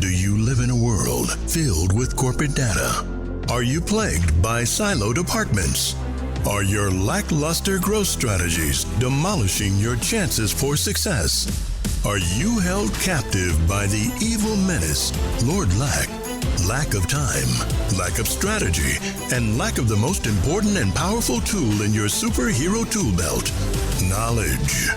Do you live in a world filled with corporate data? Are you plagued by siloed departments? Are your lackluster growth strategies demolishing your chances for success? Are you held captive by the evil menace, Lord Lack? Lack of time, lack of strategy, and lack of the most important and powerful tool in your superhero tool belt, knowledge.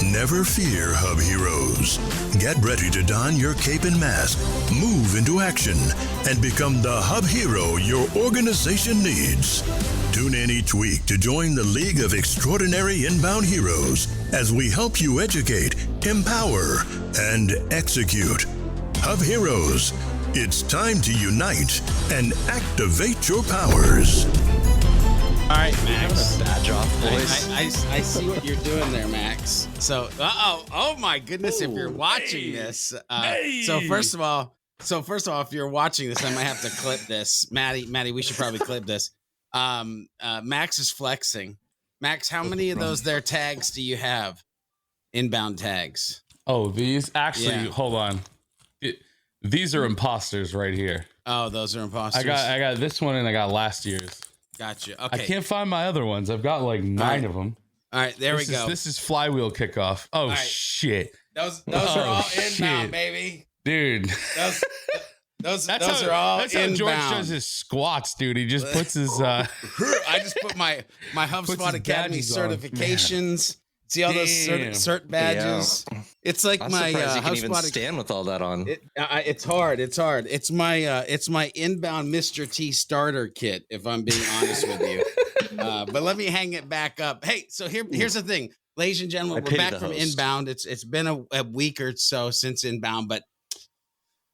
Never fear, Hub Heroes. Get ready to don your cape and mask, move into action, and become the Hub Hero your organization needs. Tune in each week to join the League of Extraordinary Inbound Heroes as we help you educate, empower, and execute. Hub Heroes, it's time to unite and activate your powers. All right, Max. Badge off, boys. I see what you're doing there, Max. So, oh my goodness! If you're watching this, so first of all, if you're watching this, I might have to clip this, Maddie. We should probably clip this. Max is flexing. Max, how many of those there tags do you have? Inbound tags. Oh, these actually. Hold on. These are imposters right here. Oh, those are imposters. I got this one and I got last year's. Gotcha. Okay. I can't find my other ones. I've got like 9 of them. All right, there we go. This is flywheel kickoff. Oh right. Shit. Those are all inbound, baby. Dude. Those are all that's inbound. How George does his squats, dude. He just puts his I just put my HubSpot Academy certifications. See all those cert badges? Yeah. It's like I'm my surprised you can HubSpot even stand with all that on. It's hard. It's my inbound Mr. T starter kit, if I'm being honest with you. But let me hang it back up. Hey, so here's the thing, ladies and gentlemen, we're back from inbound. It's been a week or so since inbound, but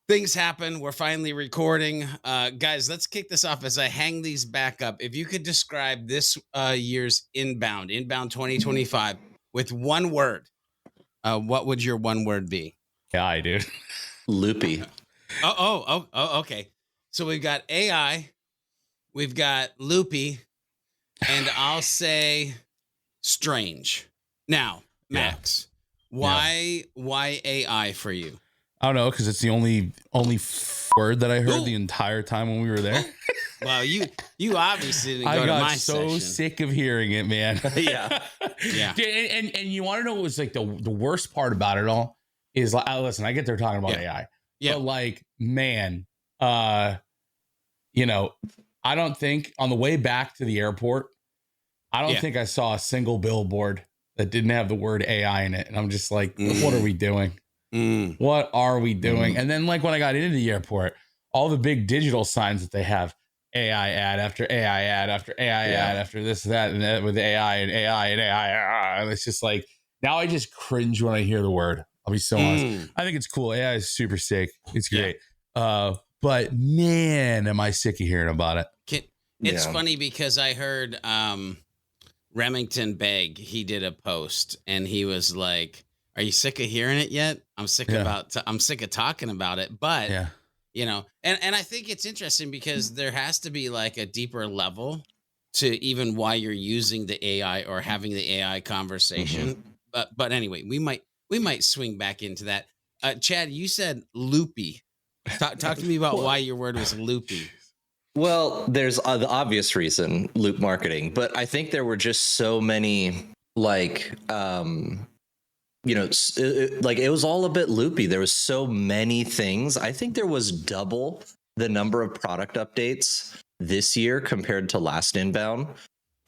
things happen. We're finally recording. Guys, let's kick this off as I hang these back up. If you could describe this year's inbound 2025 with one word, what would your one word be? AI, dude. Loopy. Oh, okay. So we've got AI, we've got loopy, and I'll say strange. Now, Max, why AI for you? I don't know, because it's the only word that I heard the entire time when we were there. Well, you obviously didn't go to my session. I got so sick of hearing it, man. Yeah. And you want to know what was like the worst part about it all is like, listen, I get they're talking about AI. Yeah. But like, man, I don't think on the way back to the airport, I don't think I saw a single billboard that didn't have the word AI in it. And I'm just like, what are we doing? What are we doing? And then like when I got into the airport, all the big digital signs that they have, AI ad after AI ad after AI ad after this, that, and that with AI and AI and AI. And it's just like, now I just cringe when I hear the word. I'll be so honest. I think it's cool. AI is super sick. It's great. But man, am I sick of hearing about it. It's funny because I heard Remington Begg, he did a post and he was like, are you sick of hearing it yet? I'm sick of talking about it, but and I think it's interesting because there has to be like a deeper level to even why you're using the AI or having the AI conversation. But anyway, we might swing back into that. Chad, you said loopy. Talk to me about why your word was loopy. Well, there's the obvious reason, loop marketing, but I think there were just so many like it was all a bit loopy. There was so many things. I think there was double the number of product updates this year compared to last inbound.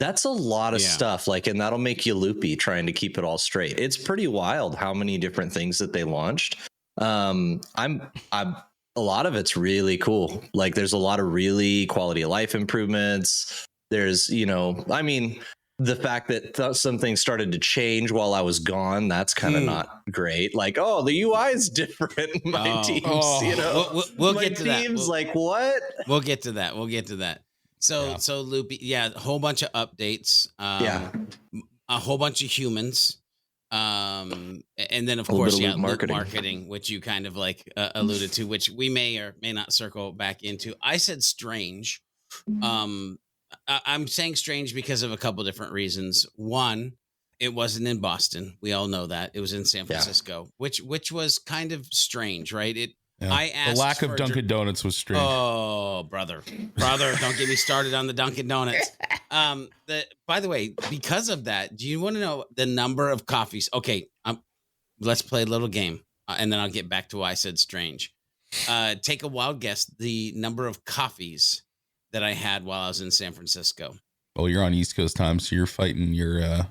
That's a lot of stuff, and that'll make you loopy trying to keep it all straight. It's pretty wild how many different things that they launched. A lot of it's really cool. Like there's a lot of really quality of life improvements. There's, the fact that some things started to change while I was gone, that's kind of not great. Like, the UI is different. My teams, we'll get to teams, that. Like what? We'll get to that. So loopy, a whole bunch of updates. A whole bunch of humans. And then of course, loop marketing, which you kind of like alluded to, which we may or may not circle back into. I said strange. I'm saying strange because of a couple different reasons. One, it wasn't in Boston. We all know that. It was in San Francisco, which was kind of strange, right? Yeah. I asked the lack of Dunkin' Donuts was strange. Oh, brother, don't get me started on the Dunkin' Donuts. By the way, because of that, do you want to know the number of coffees? Okay, let's play a little game, and then I'll get back to why I said strange. Take a wild guess the number of coffees that I had while I was in San Francisco. Well, you're on East Coast time, so you're fighting your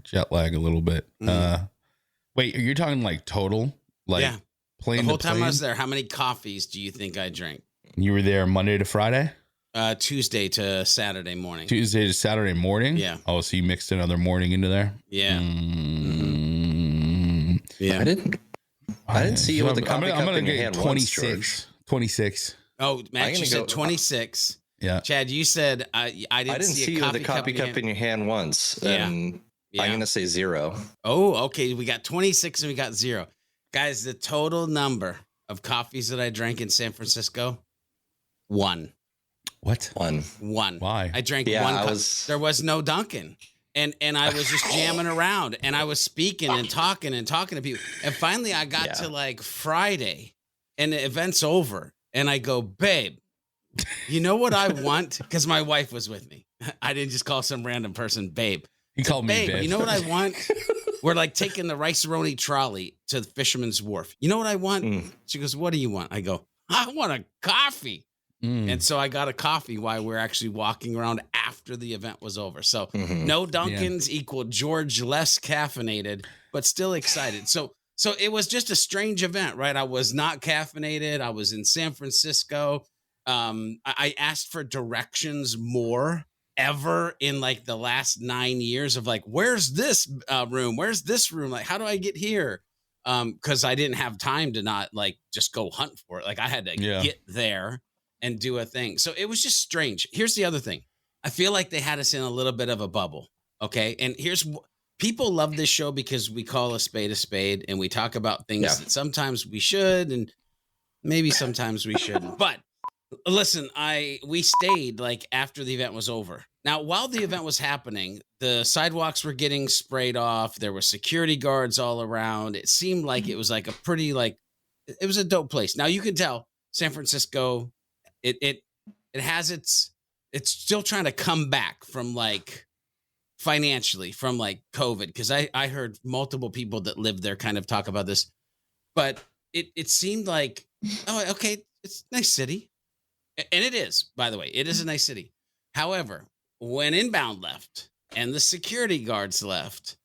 jet lag a little bit. Wait, are you talking like total? Like, yeah. Plane the whole to time plane? I was there, how many coffees do you think I drank? You were there Monday to Friday? Tuesday to Saturday morning. Tuesday to Saturday morning? Yeah. Oh, so you mixed another morning into there? Yeah. Yeah. I didn't see you with the coffee cup in your hand 26. 26. Oh, Max, you said 26. Yeah. Chad, you said I didn't see you with the coffee cup in your hand once. Yeah. I'm going to say 0. Oh, okay. We got 26 and we got 0. Guys, the total number of coffees that I drank in San Francisco, 1. What? 1. Why? I drank 1 There was no Dunkin'. And I was just jamming around and I was speaking and talking to people. And finally I got to like Friday and the event's over. And I go, babe, you know what I want? Because my wife was with me. I didn't just call some random person babe. He called me babe. You know what I want? We're like taking the Rice-A-Roni trolley to the Fisherman's Wharf. You know what I want? She goes, what do you want? I go, I want a coffee. And so I got a coffee while we're actually walking around after the event was over. So no Dunkins equal George less caffeinated, but still excited. So it was just a strange event, right? I was not caffeinated. I was in San Francisco. I asked for directions more ever in like the last 9 years of like, where's this room? Where's this room? Like, how do I get here? Because I didn't have time to not like just go hunt for it. Like I had to get there and do a thing. So it was just strange. Here's the other thing. I feel like they had us in a little bit of a bubble. Okay. And people love this show because we call a spade and we talk about things that sometimes we should, and maybe sometimes we shouldn't. But listen, we stayed like after the event was over. Now, while the event was happening, the sidewalks were getting sprayed off. There were security guards all around. It seemed like it was like a pretty, like, it was a dope place. Now you can tell San Francisco, it has it's still trying to come back from like financially from like COVID. Because I heard multiple people that live there kind of talk about this, but it seemed like, oh, okay, it's a nice city. And it is, by the way, it is a nice city. However, when Inbound left and the security guards left,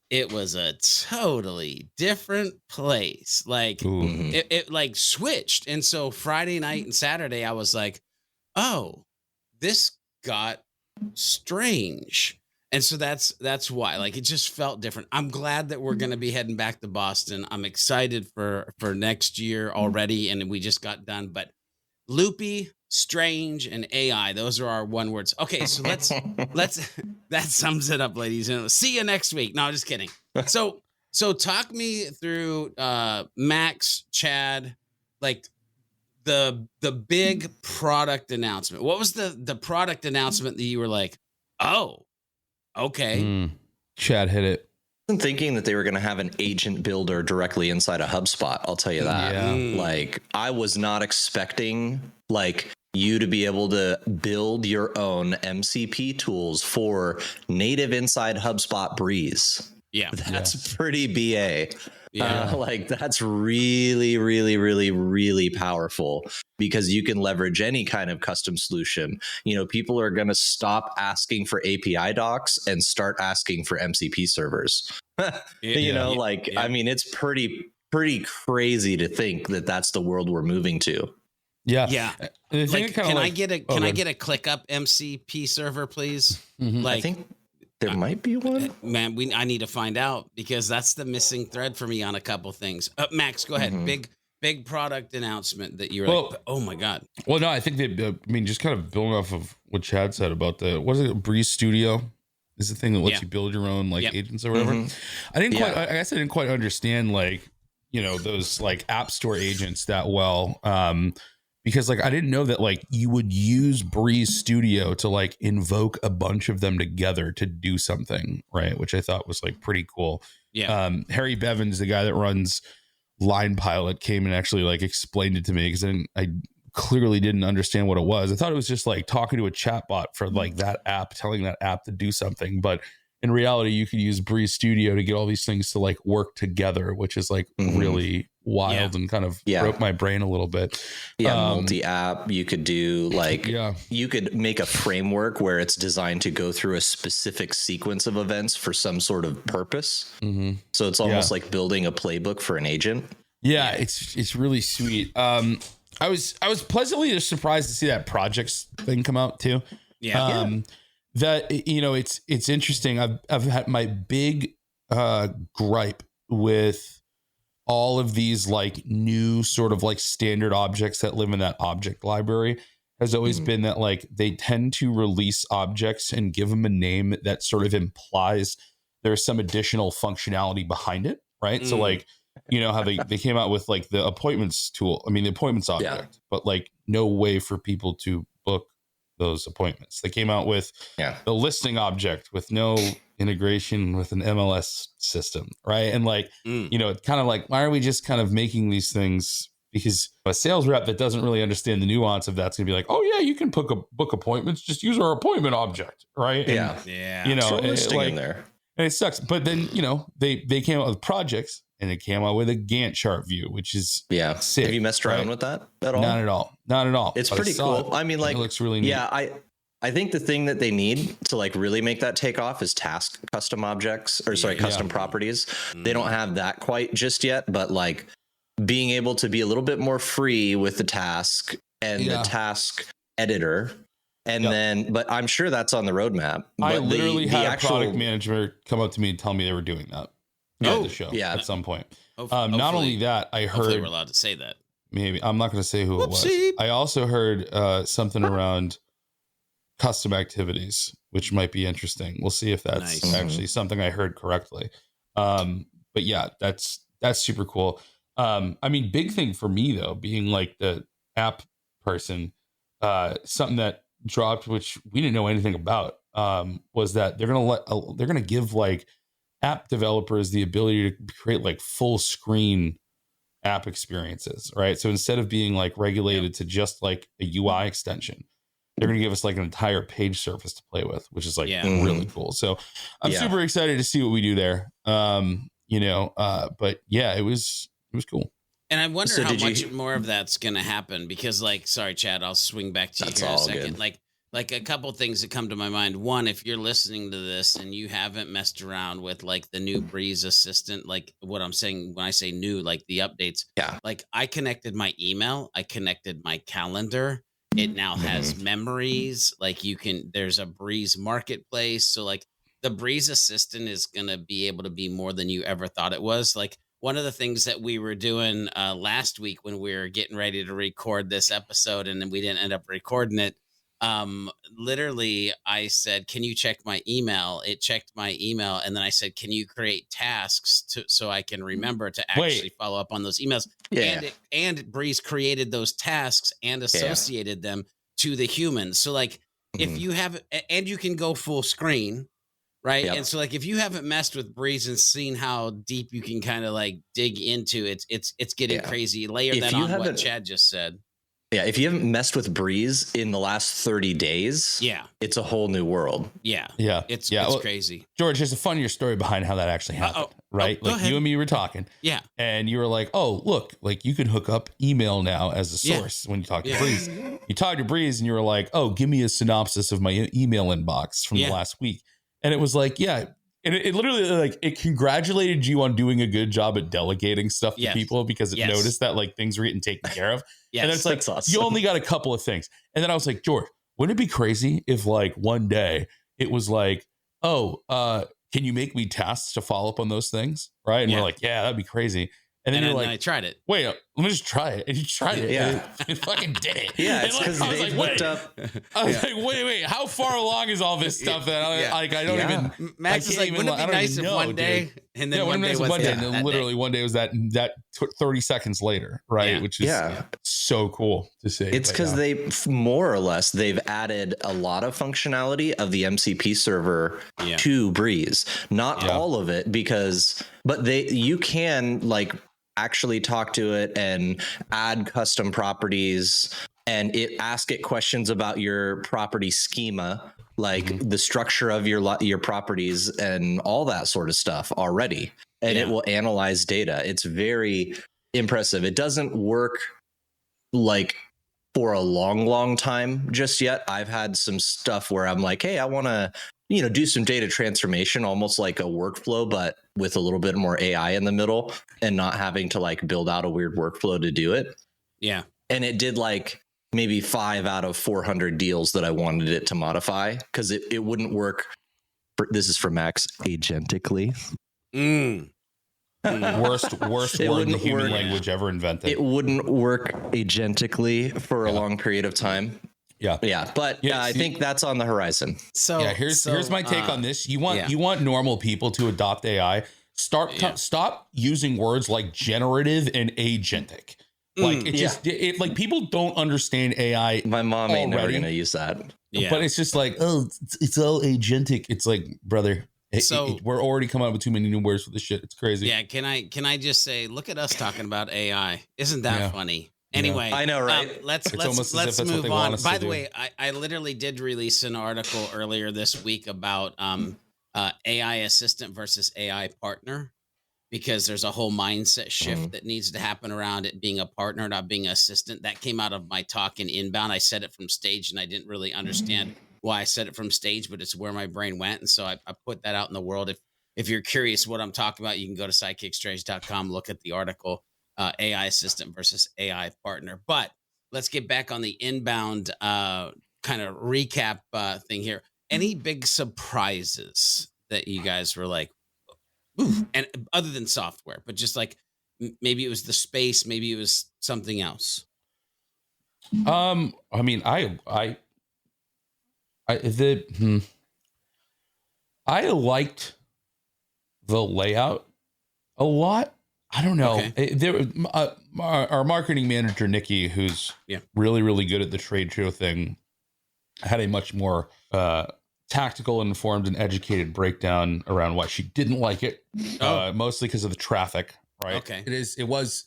it was a totally different place. Like it like switched. And so Friday night and Saturday, I was like, oh, this got strange. And so that's why, like, it just felt different. I'm glad that we're going to be heading back to Boston. I'm excited for next year already. And we just got done, but loopy, strange, and AI. Those are our one words. Okay. So let's that sums it up, ladies. And see you next week. No, just kidding. So talk me through, Max, Chad, like the big product announcement. What was the product announcement that you were like, oh, okay. Chad hit it. I wasn't thinking that they were going to have an agent builder directly inside of HubSpot. I'll tell you that. Yeah. Like, I was not expecting like you to be able to build your own MCP tools for native inside HubSpot Breeze. Yeah. That's pretty BA. Yeah. Like that's really, really, really, really powerful because you can leverage any kind of custom solution. You know, people are going to stop asking for API docs and start asking for MCP servers. I mean, it's pretty crazy to think that that's the world we're moving to. Yeah. Yeah. Like, can I get a ClickUp MCP server, please? Like, I think there might be one. Man, I need to find out because that's the missing thread for me on a couple things. Max, go ahead. Big product announcement that you're like, oh my God. Well, no, I think just kind of building off of what Chad said about Breeze Studio is the thing that lets you build your own like agents or whatever. I guess I didn't quite understand like, you know, those like app store agents that well. Because like I didn't know that like you would use Breeze Studio to like invoke a bunch of them together to do something, right? Which I thought was like pretty cool. Yeah. Harry Bevins, the guy that runs Line Pilot came and actually like explained it to me, because I clearly didn't understand what it was. I thought it was just like talking to a chatbot for like that app, telling that app to do something. But in reality, you could use Breeze Studio to get all these things to like work together, which is like really wild and kind of broke my brain a little bit. Multi-app. You could do like, you could make a framework where it's designed to go through a specific sequence of events for some sort of purpose. So it's almost like building a playbook for an agent. Yeah, it's really sweet. I was pleasantly just surprised to see that projects thing come out too. That, you know, it's interesting. I've had my big gripe with all of these like new sort of like standard objects that live in that object library has always been that like they tend to release objects and give them a name that sort of implies there's some additional functionality behind it, right? So like, you know how they came out with like the appointments tool, the appointments object, but like no way for people to book those appointments. They came out with the listing object with no integration with an MLS system, right? And like, you know, it's kind of like, why are we just kind of making these things? Because a sales rep that doesn't really understand the nuance of that's gonna be like, oh yeah, you can book appointments, just use our appointment object, right? And, you know, throw listing in there. And it sucks. But then, you know, they came out with projects, and it came out with a Gantt chart view, which is sick. Have you messed around with that at all? Not at all. It's pretty cool. I mean, like, it looks really neat. Yeah, I think the thing that they need to like really make that take off is task custom objects, or custom properties. They don't have that quite just yet, but like being able to be a little bit more free with the task and the task editor. And then, but I'm sure that's on the roadmap. But I literally had a product manager come up to me and tell me they were doing that. At the show at some point. Not only that, I heard we're allowed to say that. Maybe I'm not going to say who it was. I also heard something around custom activities, which might be interesting. We'll see if that's actually something I heard correctly. But yeah, that's super cool. I mean, big thing for me though, being like the app person, something that dropped, which we didn't know anything about, was that they're going to give like app developers the ability to create like full screen app experiences, right? So instead of being like regulated to just like a UI extension, they're going to give us like an entire page surface to play with, which is like really cool. So I'm super excited to see what we do there. You know, but yeah, it was cool. And I wonder how much more of that's going to happen, because like, sorry, Chad, I'll swing back to you here in a second. Good. Like a couple things that come to my mind. One, if you're listening to this and you haven't messed around with like the new Breeze Assistant, like what I'm saying when I say new, like the updates, like I connected my email, I connected my calendar. It now has memories. Like there's a Breeze marketplace. So like the Breeze Assistant is going to be able to be more than you ever thought it was. Like one of the things that we were doing last week when we were getting ready to record this episode, and then we didn't end up recording it. Literally I said, can you check my email? It checked my email. And then I said, can you create tasks so I can remember to actually follow up on those emails? And Breeze created those tasks and associated them to the humans. So like if you have, and you can go full screen, right? And so like, if you haven't messed with Breeze and seen how deep you can kind of like dig into it, it's getting crazy. Layer that on what Chad just said. Yeah, if you haven't messed with Breeze in the last 30 days, it's a whole new world. It's crazy. George, there's a funnier story behind how that actually happened, right? Like you and me were talking, and you were like, "Oh, look, like you can hook up email now as a source when you talk to Breeze." You talked to Breeze, and you were like, "Oh, give me a synopsis of my email inbox from the last week," and it was like, And it literally like it congratulated you on doing a good job at delegating stuff to people, because it noticed that like things were getting taken care of. And then it's like, awesome. You only got a couple of things. And then I was like, George, wouldn't it be crazy if like one day it was like, oh, can you make me tasks to follow up on those things? Right. And we're like, yeah, that'd be crazy. And then you're like, I tried it. Wait, let me just try it. And you tried it. It fucking did it. Yeah, it's because they looked up. I was like, wait, how far along is all this stuff that I don't even. Max is like, wouldn't it be nice if one day, and then one day was that, and then literally one day was that 30 seconds later, right? Which is so cool to see. It's because they more or less they've added a lot of functionality of the MCP server to Breeze. Not all of it, but you can like actually talk to it and add custom properties and ask it questions about your property schema, like the structure of your properties and all that sort of stuff already. And it will analyze data. It's very impressive. It doesn't work like for a long time just yet. I've had some stuff where I'm like, hey, I want to, do some data transformation, almost like a workflow, but with a little bit more AI in the middle and not having to like build out a weird workflow to do it. Yeah. And it did like maybe 5 out of 400 deals that I wanted it to modify because it wouldn't work. This is for Max, agentically. Worst word in the human language ever invented. It wouldn't work agentically for a long period of time. Yeah. But I think that's on the horizon. So here's my take on this. You want normal people to adopt AI. Stop using words like generative and agentic. Like it like people don't understand AI. My mom ain't never gonna use that. Yeah. But it's just like, it's all agentic. It's like, brother, we're already coming up with too many new words for this shit. It's crazy. Yeah. Can I just say, look at us talking about AI. Isn't that funny? Anyway, I know, right? Let's move on. By the way, I literally did release an article earlier this week about AI assistant versus AI partner, because there's a whole mindset shift that needs to happen around it being a partner, not being an assistant. That came out of my talk in Inbound. I said it from stage and I didn't really understand why I said it from stage, but it's where my brain went. And so I put that out in the world. If you're curious what I'm talking about, you can go to sidekickstrategy.com, look at the article, AI assistant versus AI partner. But let's get back on the Inbound kind of recap thing here. Any big surprises that you guys were like, ooh, and other than software, but just like maybe it was the space, maybe it was something else? I mean, I liked the layout a lot. I don't know. Okay. Our marketing manager, Nikki, who's really, really good at the trade show thing, had a much more tactical, informed, and educated breakdown around why she didn't like it. Mostly because of the traffic, right? Okay. It was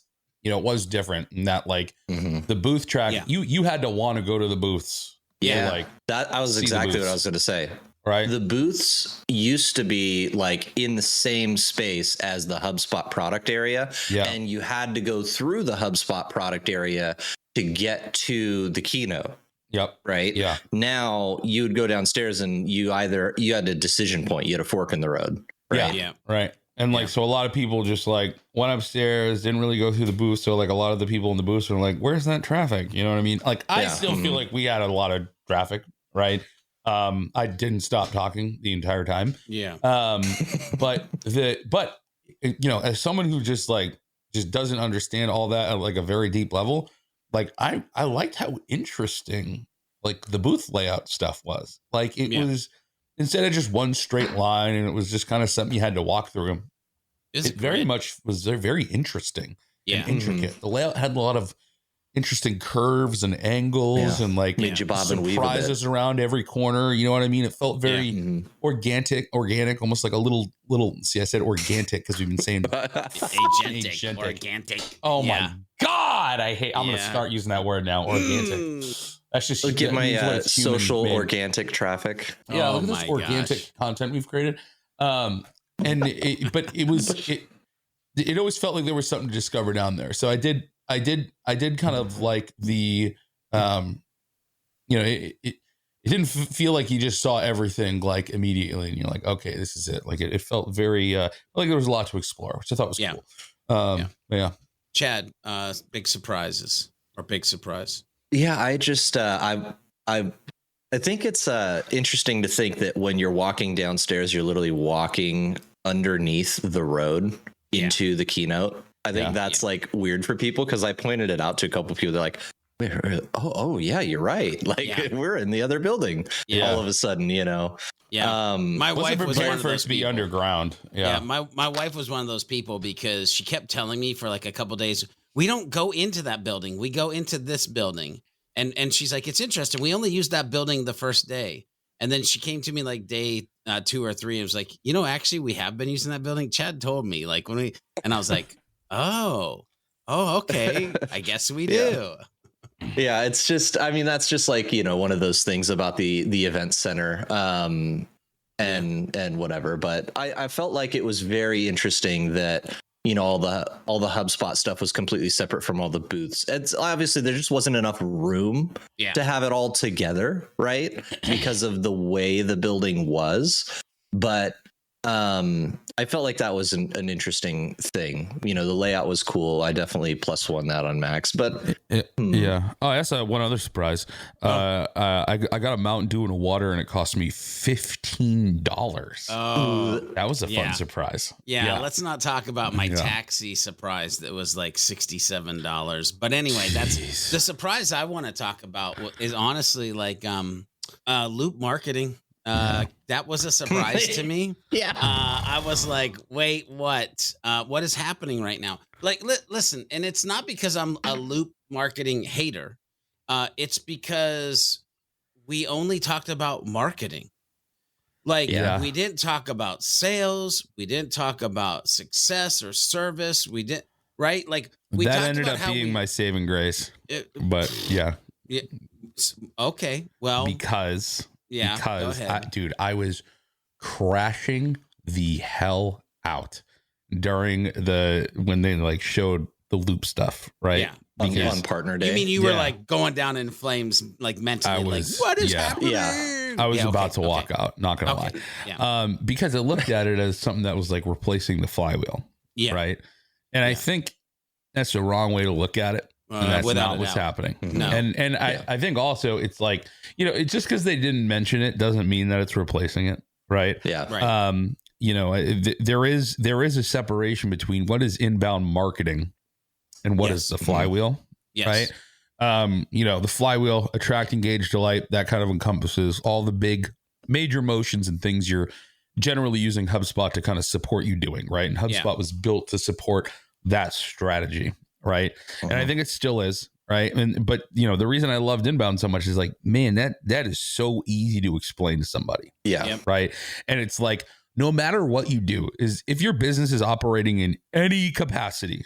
different in that, like, the booth track, you had to want to go to the booths. Yeah, like that. I was exactly what I was going to say. Right. The booths used to be like in the same space as the HubSpot product area. Yeah. And you had to go through the HubSpot product area to get to the keynote. Yep. Right. Yeah. Now you would go downstairs and you had a decision point. You had a fork in the road. Right? Yeah. Right. And like, so a lot of people just like went upstairs, didn't really go through the booth. So like a lot of the people in the booth were like, where's that traffic? You know what I mean? Like, I still feel like we had a lot of traffic, right? I didn't stop talking the entire time. Yeah. But as someone who just doesn't understand all that at like a very deep level, like I liked how interesting like the booth layout stuff was. Like it was, instead of just one straight line, and it was just kind of something you had to walk through. It very much was very interesting and intricate. The layout had a lot of interesting curves and angles and like surprises around every corner. You know what I mean? It felt very organic, almost like a little. See, I said organic because we've been saying agentic. Organic. Oh my God, I'm going to start using that word now. Organic. That's just look at my social organic traffic. Yeah, look at this organic content we've created. But it always felt like there was something to discover down there. So I did kind of like the, it didn't feel like you just saw everything like immediately and you're like, okay, this is it. Like it felt very, like there was a lot to explore, which I thought was cool. Yeah. Chad, big surprises or big surprise. Yeah, I just I think it's interesting to think that when you're walking downstairs, you're literally walking underneath the road into the keynote. I think that's like weird for people because I pointed it out to a couple of people. They're like, "Oh yeah, you're right. Like we're in the other building." All of a sudden, Yeah, my wife was one of those to be underground. Yeah, my wife was one of those people because she kept telling me for like a couple of days, we don't go into that building. We go into this building. And she's like, it's interesting. We only used that building the first day. And then she came to me like day 2 or 3 and was like, actually we have been using that building. Chad told me and I was like, Oh, okay. I guess we do. Yeah, it's just, I mean, that's just like, one of those things about the event center and whatever. But I felt like it was very interesting that, all the HubSpot stuff was completely separate from all the booths. It's obviously there just wasn't enough room to have it all together, right? Because of the way the building was. But I felt like that was an interesting thing. The layout was cool. I definitely +1 that on Max, but yeah. Oh, that's one other surprise. I got a Mountain Dew and a water, and it cost me $15. Oh, that was a fun surprise. Yeah, let's not talk about my taxi surprise that was like $67. But anyway, that's the surprise I want to talk about is honestly like loop marketing. That was a surprise to me. I was like, wait, what is happening right now? Like, listen, and it's not because I'm a loop marketing hater. It's because we only talked about marketing. Like, we didn't talk about sales. We didn't talk about success or service. We didn't, right? Like, we that talked ended about up being my saving grace. But yeah. Okay. Well, because go ahead. I was crashing the hell out during when they like showed the loop stuff, right? Yeah. On partner day. You mean you were like going down in flames, like mentally, like what is happening? Yeah. I was about to walk out, not gonna lie. Yeah. Because I looked at it as something that was like replacing the flywheel. Yeah. Right. And I think that's the wrong way to look at it. And that's not what's happening. No. And I think also it's like, it's just because they didn't mention it doesn't mean that it's replacing it. Right. Yeah. Right. There is a separation between what is inbound marketing and what is the flywheel. Yes. Right. The flywheel, attract, engage, delight, that kind of encompasses all the big major motions and things you're generally using HubSpot to kind of support you doing. Right. And HubSpot was built to support that strategy. Right. And I think it still is. Right. But the reason I loved inbound so much is like, man, that is so easy to explain to somebody. Yeah. Yep. Right. And it's like, no matter what you do, is if your business is operating in any capacity,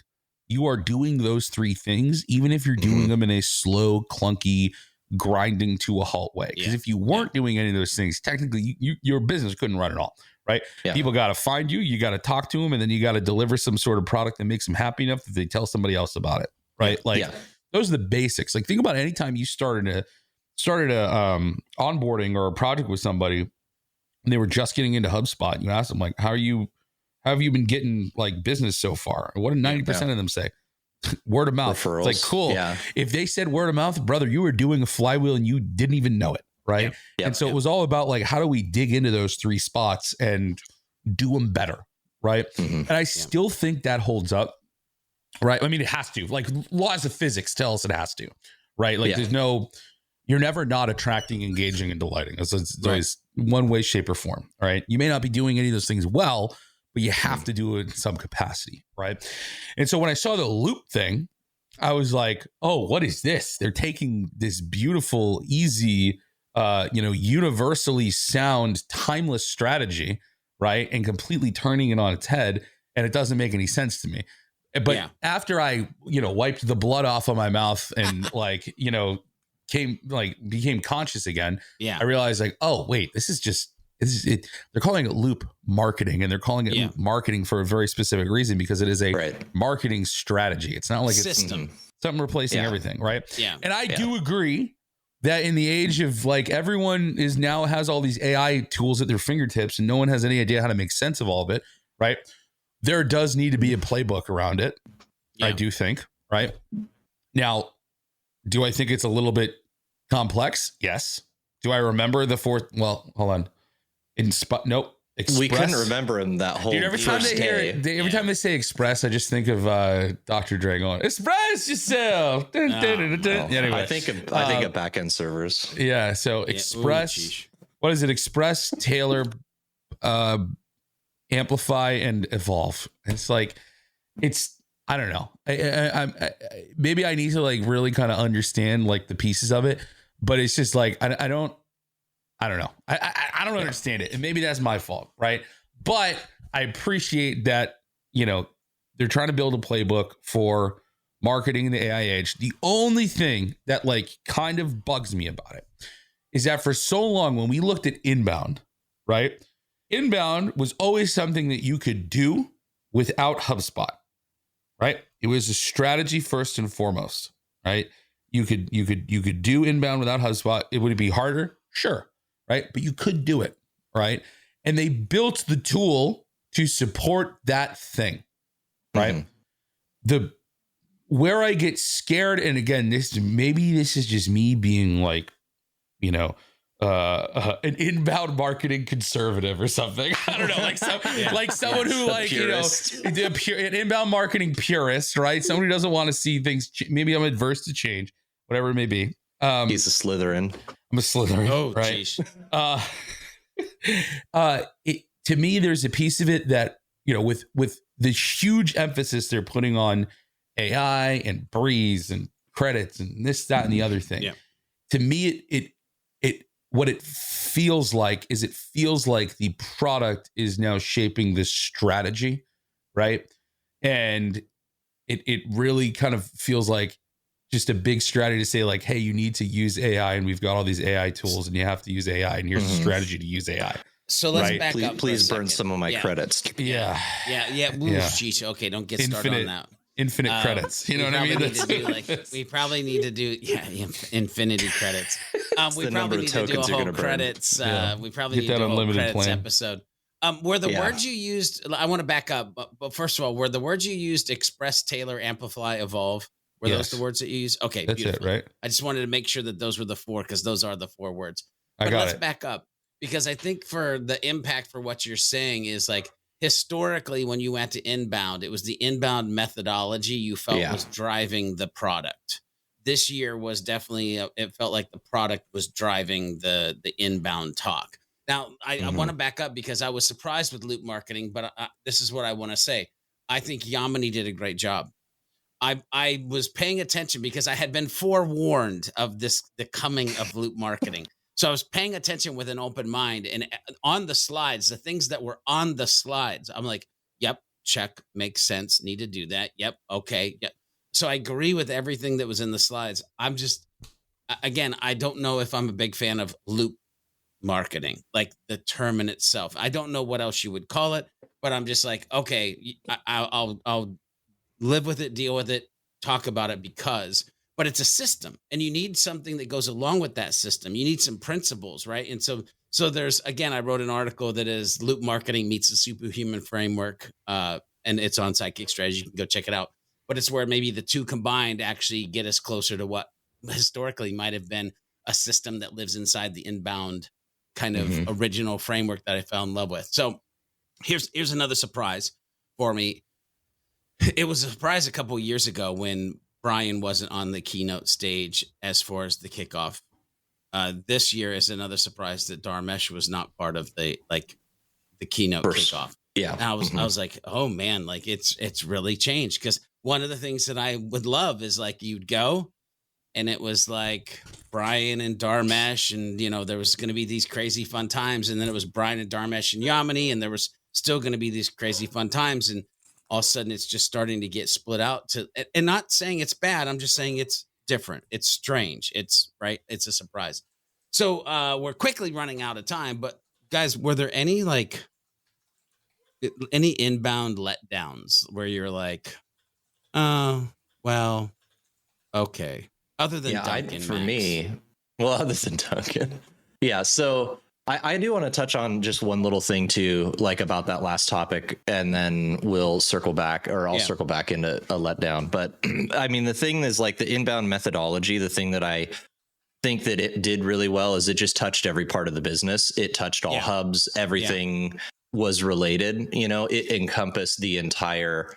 you are doing those three things, even if you're doing them in a slow, clunky, grinding to a halt way. Because if you weren't doing any of those things, technically your business couldn't run at all. Right. Yeah. People got to find you. You got to talk to them, and then you got to deliver some sort of product that makes them happy enough that they tell somebody else about it. Right. Like those are the basics. Like think about any time you started a onboarding or a project with somebody and they were just getting into HubSpot. You ask them like, how have you been getting like business so far? And what did 90% of them say? Word of mouth. Referrals. It's like, cool. Yeah. If they said word of mouth, brother, you were doing a flywheel and you didn't even know it. Right. Yep. And so it was all about like, how do we dig into those three spots and do them better? Right. And I still think that holds up. Right. I mean, it has to. Like laws of physics tell us it has to. Right. Like you're never not attracting, engaging, and delighting. It's always one way, shape, or form. All right. You may not be doing any of those things well, but you have to do it in some capacity. Right. And so when I saw the loop thing, I was like, oh, what is this? They're taking this beautiful, easy, universally sound, timeless strategy, right, and completely turning it on its head, and it doesn't make any sense to me. But after I, wiped the blood off of my mouth and became conscious again, I realized like, oh wait, this is it. They're calling it loop marketing, and they're calling it loop marketing for a very specific reason, because it is a marketing strategy. It's not like system, something replacing everything, right? Yeah. And I do agree that in the age of like everyone has all these AI tools at their fingertips and no one has any idea how to make sense of all of it, right? There does need to be a playbook around it. I do think, right? Now, do I think it's a little bit complex? Yes. Do I remember the fourth? Well, hold on. Nope. Express. We couldn't remember him that whole every time they hear it, every time they say Express, I just think of Dr. Dre going, "Express yourself." Anyway, I think of back-end servers. Yeah. So Express. What is it? Express, tailor, amplify, and evolve. It's like I don't know. I maybe I need to like really kind of understand like the pieces of it, but it's just like I don't know. I don't understand it. And maybe that's my fault. Right. But I appreciate that, they're trying to build a playbook for marketing in the AI age. The only thing that like kind of bugs me about it is that for so long, when we looked at inbound, right? Inbound was always something that you could do without HubSpot, right? It was a strategy first and foremost, right? You could do inbound without HubSpot. It would be harder, sure, right? But you could do it, right? And they built the tool to support that thing, right? Where I get scared, and again, this is just me being like, you know, an inbound marketing conservative or something. I don't know, like someone who like, purist. You know, an inbound marketing purist, right? Someone who doesn't want to see things. Maybe I'm adverse to change, whatever it may be. He's a Slytherin. I'm a Slytherin. Oh, right. To me, there's a piece of it that, you know, with the huge emphasis they're putting on AI and Breeze and credits and this, that, and the other thing. Yeah. To me, what it feels like is the product is now shaping this strategy, right? And it really kind of feels like just a big strategy to say like, hey, you need to use AI, and we've got all these AI tools, and you have to use AI, and here's a strategy to use AI. So let's back up. Please burn some of my credits. Yeah. Geez, okay, don't get started on that. Infinite credits. You know what I mean? We probably need to do infinity credits. We probably need to do a whole credits. We probably need to do a whole credits episode. Were the words you used? I want to back up, but first of all, were the words you used express, tailor, amplify, evolve? Were those the words that you used? Okay, that's beautiful. It, right? I just wanted to make sure that those were the four, because those are the four words. But let's back up, because I think for the impact for what you're saying is like, historically, when you went to inbound, it was the inbound methodology you felt was driving the product. This year was definitely, it felt like the product was driving the inbound talk. Now, I want to back up, because I was surprised with loop marketing, but this is what I want to say. I think Yamini did a great job. I was paying attention because I had been forewarned of the coming of loop marketing. So I was paying attention with an open mind, and on the slides, the things that were on the slides, I'm like, yep, check, makes sense. Need to do that. Yep. Okay. Yep. So I agree with everything that was in the slides. I'm just, again, I don't know if I'm a big fan of loop marketing, like the term in itself. I don't know what else you would call it, but I'm just like, okay, I'll live with it, deal with it, talk about it, but it's a system, and you need something that goes along with that system. You need some principles, right? And so there's, again, I wrote an article that is loop marketing meets the superhuman framework, and it's on Psychic Strategy. You can go check it out. But it's where maybe the two combined actually get us closer to what historically might have been a system that lives inside the inbound kind of original framework that I fell in love with. So here's another surprise for me. It was a surprise a couple of years ago when Brian wasn't on the keynote stage as far as the kickoff. This year is another surprise that Dharmesh was not part of the keynote kickoff. Yeah. And I was like, oh man, like it's really changed, because one of the things that I would love is like you'd go and it was like Brian and Dharmesh, and you know, there was going to be these crazy fun times, and then it was Brian and Dharmesh and Yamini, and there was still going to be these crazy fun times, and all of a sudden it's just starting to get split out to, and not saying it's bad. I'm just saying it's different. It's strange. It's right. It's a surprise. So we're quickly running out of time, but guys, were there any inbound letdowns where you're like, oh, well, okay. Other than Duncan, for me, other than Duncan. Yeah. So I do want to touch on just one little thing too, like about that last topic, and then we'll circle back, or I'll circle back into a letdown. But I mean, the thing is like the inbound methodology, the thing that I think that it did really well is it just touched every part of the business. It touched all hubs, everything was related, you know, it encompassed the entire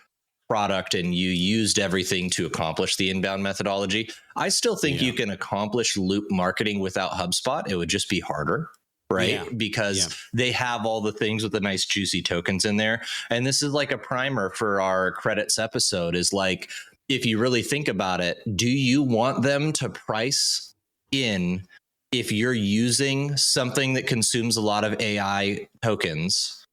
product, and you used everything to accomplish the inbound methodology. I still think you can accomplish loop marketing without HubSpot. It would just be harder. Right. Because they have all the things with the nice juicy tokens in there. And this is like a primer for our credits episode, is like, if you really think about it, do you want them to price in if you're using something that consumes a lot of AI tokens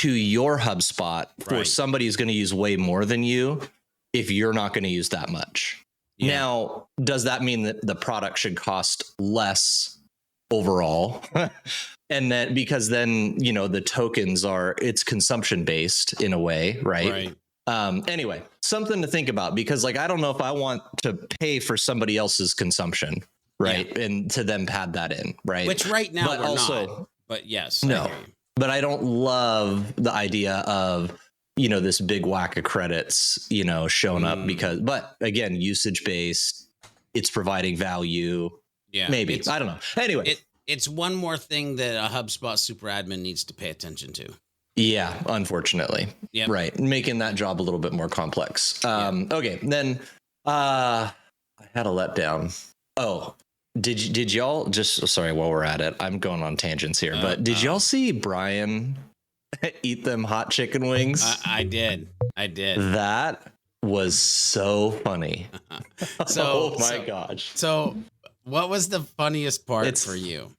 to your HubSpot for somebody who's going to use way more than you if you're not going to use that much. Yeah. Now, does that mean that the product should cost less overall? And then, because then, you know, the tokens it's consumption based in a way, right? Anyway, something to think about, because like, I don't know if I want to pay for somebody else's consumption, right? Yeah. And to then pad that in, right? Which right now but we're also, not. But yes, no, but I don't love the idea of, you know, this big whack of credits, you know, showing up because, but again, usage based, it's providing value. Yeah, maybe. I don't know. Anyway, it's one more thing that a HubSpot super admin needs to pay attention to. Yeah, unfortunately. Yep. Right. Making that job a little bit more complex. Okay. Then I had a letdown. Oh, did y'all just, sorry, while we're at it, I'm going on tangents here, but did y'all see Brian eat them hot chicken wings? I did. That was so funny. Oh my gosh. So what was the funniest part for you?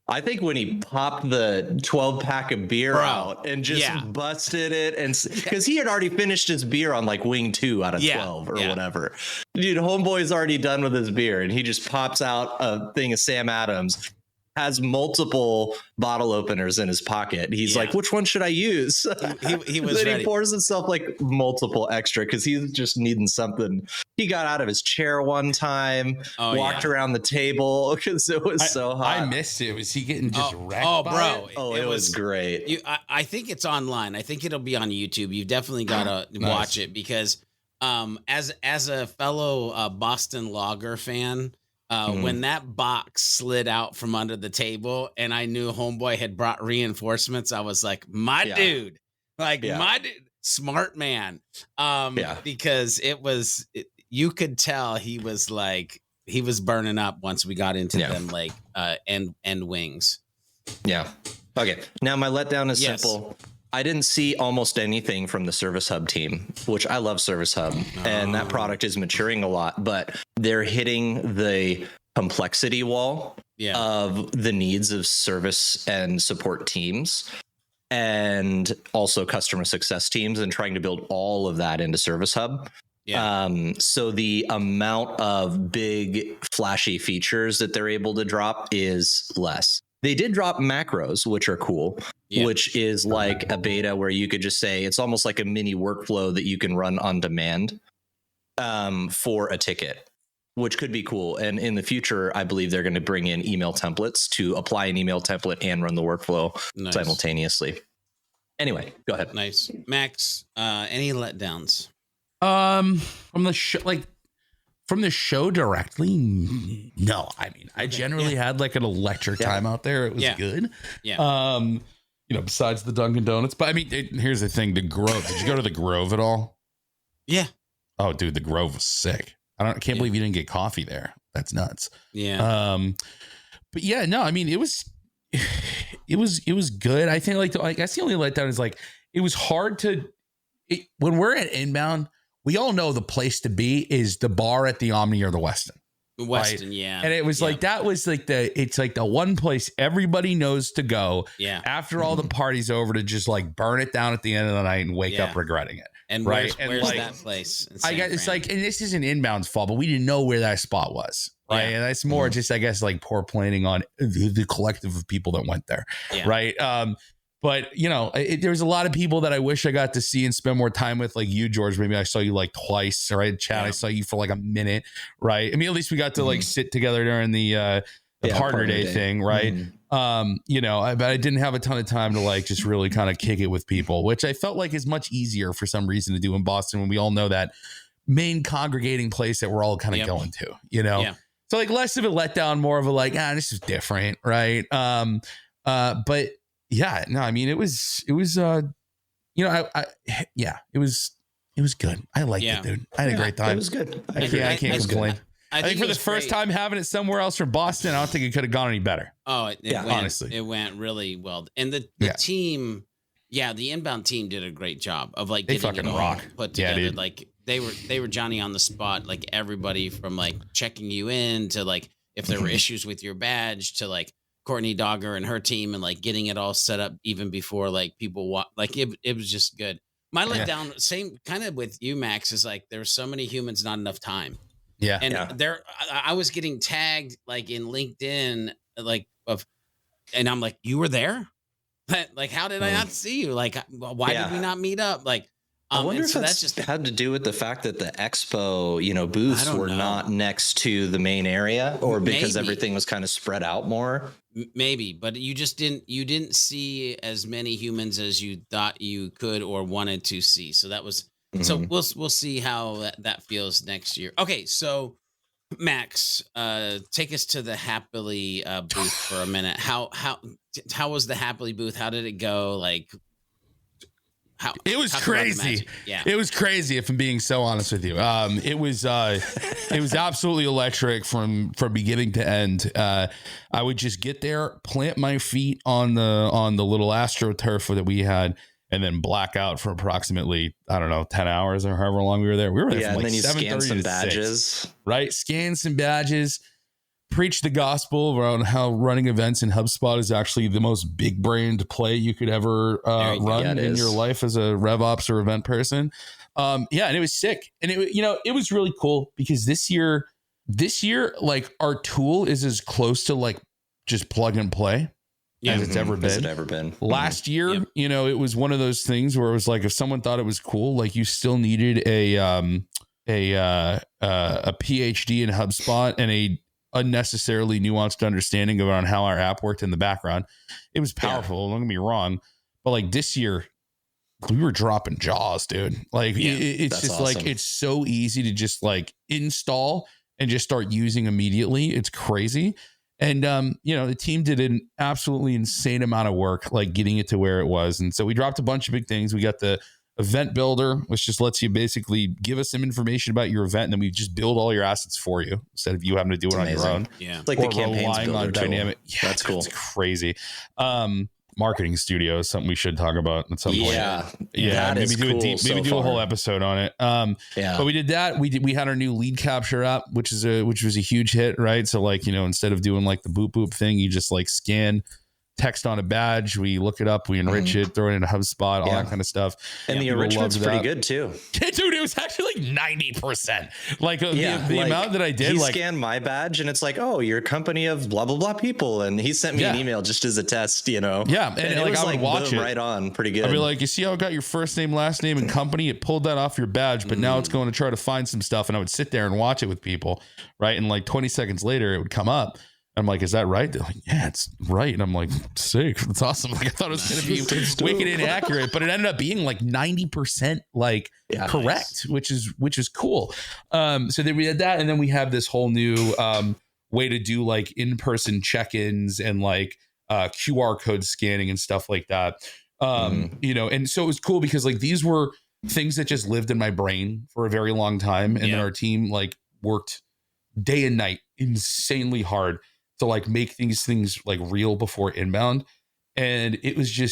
I think when he popped the 12 pack of beer out and just busted it, and because he had already finished his beer on like wing 2 out of 12 or whatever. Dude, homeboy's already done with his beer, and he just pops out a thing of Sam Adams, has multiple bottle openers in his pocket. He's like, which one should I use? He was then ready. He pours himself like multiple extra because he's just needing something. He got out of his chair one time, walked around the table because it was so hot. I missed it. Was he getting just wrecked? Oh, bro. It was great. I think it's online. I think it'll be on YouTube. You've definitely got to watch it because as a fellow Boston Lager fan, when that box slid out from under the table and I knew homeboy had brought reinforcements, I was like, my dude, smart man. Because you could tell he was burning up once we got into them like end wings. Yeah. Okay. Now my letdown is simple. I didn't see almost anything from the Service Hub team, which I love Service Hub, and that product is maturing a lot, but they're hitting the complexity wall of the needs of service and support teams and also customer success teams, and trying to build all of that into Service Hub. So the amount of big flashy features that they're able to drop is less. They did drop macros, which are cool, which is like a beta where you could just say it's almost like a mini workflow that you can run on demand for a ticket, which could be cool. And in the future, I believe they're going to bring in email templates to apply an email template and run the workflow simultaneously. Anyway, go ahead. Nice. Max, any letdowns? From the show, from the show directly, no. I mean, I generally had like an electric time out there. It was good. Yeah. You know, besides the Dunkin' Donuts, but I mean, here's the thing: the Grove. Did you go to the Grove at all? Yeah. Oh, dude, the Grove was sick. I can't believe you didn't get coffee there. That's nuts. Yeah. But yeah, no. I mean, it was good. I think I guess the only letdown is like it was hard to when we're at inbound. We all know the place to be is the bar at the Omni or the Westin. Westin, right? And it was like, that was like it's like the one place everybody knows to go after all the party's over, to just like burn it down at the end of the night and wake up regretting it. And where's that place? I guess it's like, and this isn't Inbound's fault, but we didn't know where that spot was. Right. And that's more just, I guess, like poor planning on the collective of people that went there. Yeah. Right. But, you know, there's a lot of people that I wish I got to see and spend more time with, like you, George. Maybe I saw you like twice, right? Chad, I saw you for like a minute, right? I mean, at least we got to like sit together during the partner day thing, right? You know, but I didn't have a ton of time to like just really kind of kick it with people, which I felt like is much easier for some reason to do in Boston when we all know that main congregating place that we're all kind of going to, you know? Yeah. So like less of a letdown, more of a like, this is different, right? But yeah, no, I mean, it was, you know, it was good. I liked it, dude. I had a great time. It was good. I can't complain. I think for the first time having it somewhere else from Boston, I don't think it could have gone any better. Oh, honestly, it went really well. And the team, the inbound team did a great job of like getting it all put together. Yeah, like they were Johnny on the spot, like everybody from like checking you in to like if there were issues with your badge to like Courtney Dogger and her team and like getting it all set up even before like people like it was just good. My letdown, same kind of with you, Max, is like there's so many humans, not enough time. Yeah. And I was getting tagged like in LinkedIn, like and I'm like, you were there? Like, how did I not see you? Like, why did we not meet up? Like, I wonder if that's just had to do with the fact that the expo, booths were not next to the main area, or because everything was kind of spread out more. Maybe, but you didn't see as many humans as you thought you could or wanted to see. So that was so we'll see how that feels next year. Okay, so Max, take us to the Happily booth for a minute. How was the Happily booth? How did it go? Like, it was crazy. Yeah, it was crazy. If I'm being so honest with you, it was absolutely electric from beginning to end. I would just get there, plant my feet on the little AstroTurf that we had, and then black out for approximately, I don't know, 10 hours or however long we were there. We were there from like 7:30 to badges, 6, right? Scan some badges, preach the gospel around how running events in HubSpot is actually the most big brained play you could ever run in your life as a RevOps or event person. And it was sick. And it was really cool because this year, like our tool is as close to like just plug and play as it's ever been. Last year, it was one of those things where it was like, if someone thought it was cool, like you still needed a PhD in HubSpot and a unnecessarily nuanced understanding around how our app worked in the background. It was powerful. Don't get me wrong, but like this year we were dropping jaws, dude. Like it's just awesome. Like, it's so easy to just like install and just start using immediately. It's crazy. And, the team did an absolutely insane amount of work, like getting it to where it was. And so we dropped a bunch of big things. We got the event builder, which just lets you basically give us some information about your event, and then we just build all your assets for you instead of you having to do it on your own. Yeah, like the campaigns builder dynamic. Yeah, that's cool. It's crazy. Marketing Studio is something we should talk about at some point. Yeah. Maybe do a whole episode on it. But we did that. We had our new lead capture app, which was a huge hit, right? So like, instead of doing like the boop boop thing, you just like scan text on a badge, we look it up, we enrich it, throw it into HubSpot, all that kind of stuff. And the enrichment's pretty good too. Dude, it was actually like 90%. Like the amount that I did. He like, scanned my badge and it's like, oh, you're a company of blah, blah, blah people. And he sent me an email just as a test, Yeah. And like, I would watch it right on pretty good. I'd be like, you see how it got your first name, last name, and company? It pulled that off your badge, but now it's going to try to find some stuff. And I would sit there and watch it with people. Right. And like 20 seconds later, it would come up. I'm like, is that right? They're like, yeah, it's right. And I'm like, sick. That's awesome. Like I thought it was going to be wicked inaccurate, but it ended up being like 90% like correct, which is cool. So then we had that. And then we have this whole new way to do like in-person check-ins and like QR code scanning and stuff like that. And so it was cool because like these were things that just lived in my brain for a very long time. And then our team like worked day and night insanely hard to like make these things like real before inbound. And it was a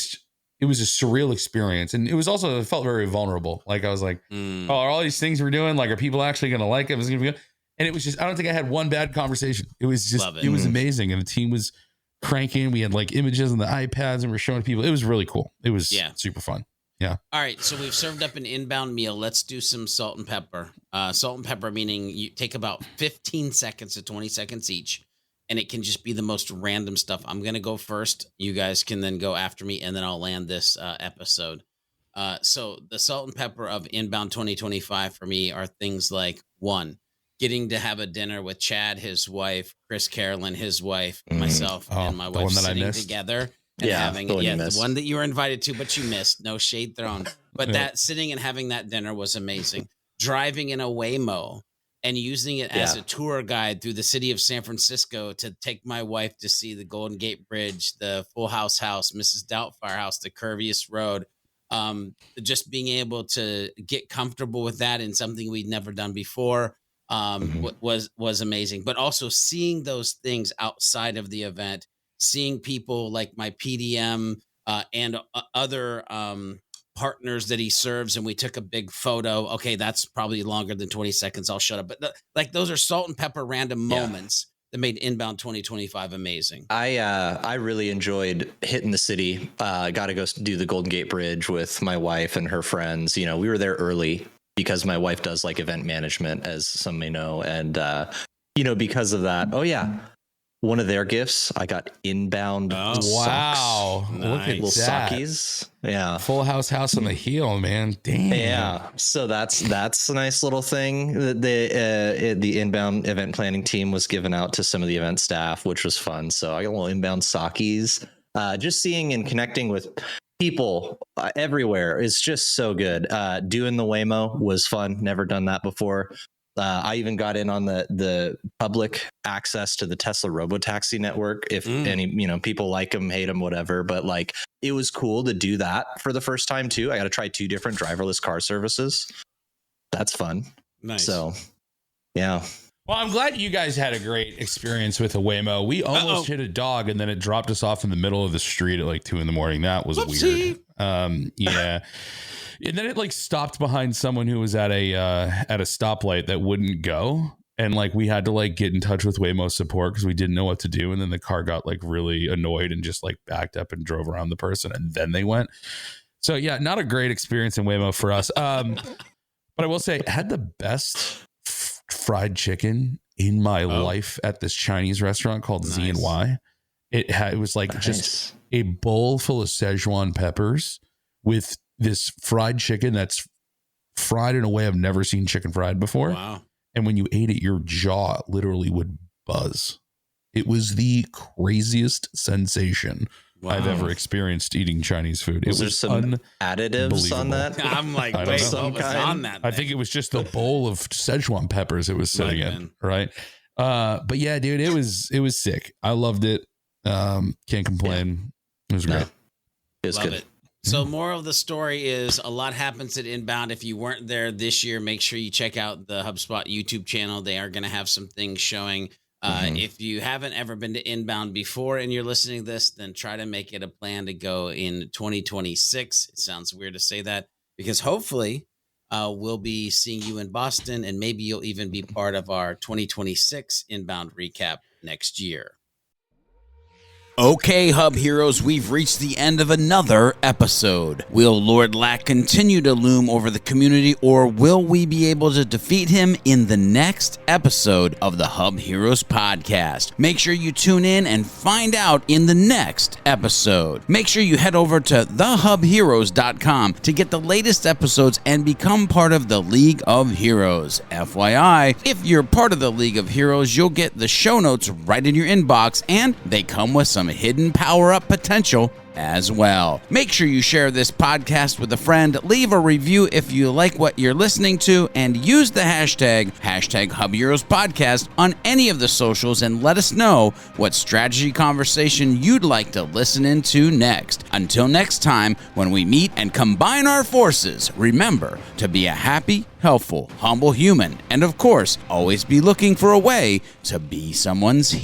surreal experience. And it was also, it felt very vulnerable. Like I was like, oh, are all these things we're doing, like, are people actually going to like it? Is it gonna be good? And it was just, I don't think I had one bad conversation. It was just, it was amazing. And the team was cranking. We had like images on the iPads and we're showing people. It was really cool. It was super fun. Yeah. All right. So we've served up an inbound meal. Let's do some salt and pepper. Salt and pepper, meaning you take about 15 seconds to 20 seconds each. And it can just be the most random stuff. I'm going to go first. You guys can then go after me, and then I'll land this episode. So the salt and pepper of Inbound 2025 for me are things like, 1, getting to have a dinner with Chad, his wife, Chris Carolyn, his wife, myself, and my wife sitting together and having the one that you were invited to, but you missed. No shade thrown. But that sitting and having that dinner was amazing. Driving in a Waymo and using it as a tour guide through the city of San Francisco to take my wife to see the Golden Gate Bridge, the Full House House, Mrs. Doubtfire House, the Curviest Road. Just being able to get comfortable with that in something we'd never done before was amazing. But also seeing those things outside of the event, seeing people like my PDM and other partners that he serves, and we took a big photo. Okay, that's probably longer than 20 seconds. I'll shut up. But like those are salt and pepper random moments that made Inbound 2025 amazing. I really enjoyed hitting the city. Got to go do the Golden Gate Bridge with my wife and her friends. You know, we were there early because my wife does like event management, as some may know. And, you know, because of that, one of their gifts, I got Inbound socks. Wow. Nice. Look at Little that. sockies. Yeah. Full house on the heel, man. Damn. Yeah. So that's a nice little thing that the Inbound event planning team was giving out to some of the event staff, which was fun. So I got a little Inbound sockies. Just seeing and connecting with people everywhere is just so good. Doing the Waymo was fun. Never done that before. I even got in on the public access to the Tesla Robotaxi network. If any, you know, people like them, hate them, whatever. But like, it was cool to do that for the first time too. I got to try 2 different driverless car services. That's fun. Nice. So, yeah. Well, I'm glad you guys had a great experience with a Waymo. We almost hit a dog, and then it dropped us off in the middle of the street at like 2 a.m. That was weird. Yeah. And then it like stopped behind someone who was at a stoplight that wouldn't go. And like, we had to like get in touch with Waymo support because we didn't know what to do. And then the car got like really annoyed and just like backed up and drove around the person. And then they went. So yeah, not a great experience in Waymo for us. But I will say, I had the best fried chicken in my life at this Chinese restaurant called Z&Y. It was like just a bowl full of Szechuan peppers with this fried chicken that's fried in a way I've never seen chicken fried before. Wow. And when you ate it, your jaw literally would buzz. It was the craziest sensation I've ever experienced eating Chinese food. Was there some additives on that? I'm like, wait, what was on that thing? I think it was just the bowl of Szechuan peppers it was sitting in, right? But yeah, dude, it was sick. I loved it. Can't complain. It was great. It was Love good. it. So moral of the story is a lot happens at Inbound. If you weren't there this year, make sure you check out the HubSpot YouTube channel. They are going to have some things showing. If you haven't ever been to Inbound before and you're listening to this, then try to make it a plan to go in 2026. It sounds weird to say that because hopefully we'll be seeing you in Boston, and maybe you'll even be part of our 2026 Inbound recap next year. Okay, Hub Heroes, we've reached the end of another episode. Will Lord Lack continue to loom over the community, or will we be able to defeat him in the next episode of the Hub Heroes Podcast? Make sure you tune in and find out in the next episode. Make sure you head over to thehubheroes.com to get the latest episodes and become part of the League of Heroes. FYI, if you're part of the League of Heroes, you'll get the show notes right in your inbox, and they come with some hidden power-up potential as well. Make sure you share this podcast with a friend, leave a review if you like what you're listening to, and use the hashtag HubHeroes Podcast on any of the socials and let us know what strategy conversation you'd like to listen into next. Until next time, when we meet and combine our forces, remember to be a happy, helpful, humble human, and of course, always be looking for a way to be someone's hero.